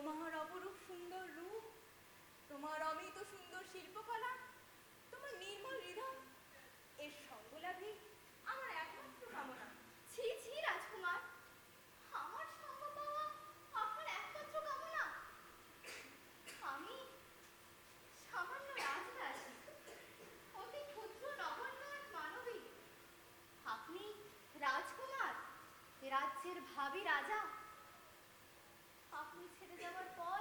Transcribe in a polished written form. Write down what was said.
তোমার অপরূপ সুন্দর রূপ, তোমার অমিত সুন্দর শিল্পকলা, তোমার নির্মল হৃদয়, এর সঙ্গলাভই আমার একমাত্র কামনা। ছি ছি রাজকুমার, আমার সঙ্গ পাওয়া আপনার একমাত্র কামনা? আমি সামান্য রাজদাসী, অতি ক্ষুদ্র নগণ্য এক মানবী। আপনি রাজকুমার, রাজ্যের ভাবী রাজা। আপনি ছেড়ে যাওয়ার পর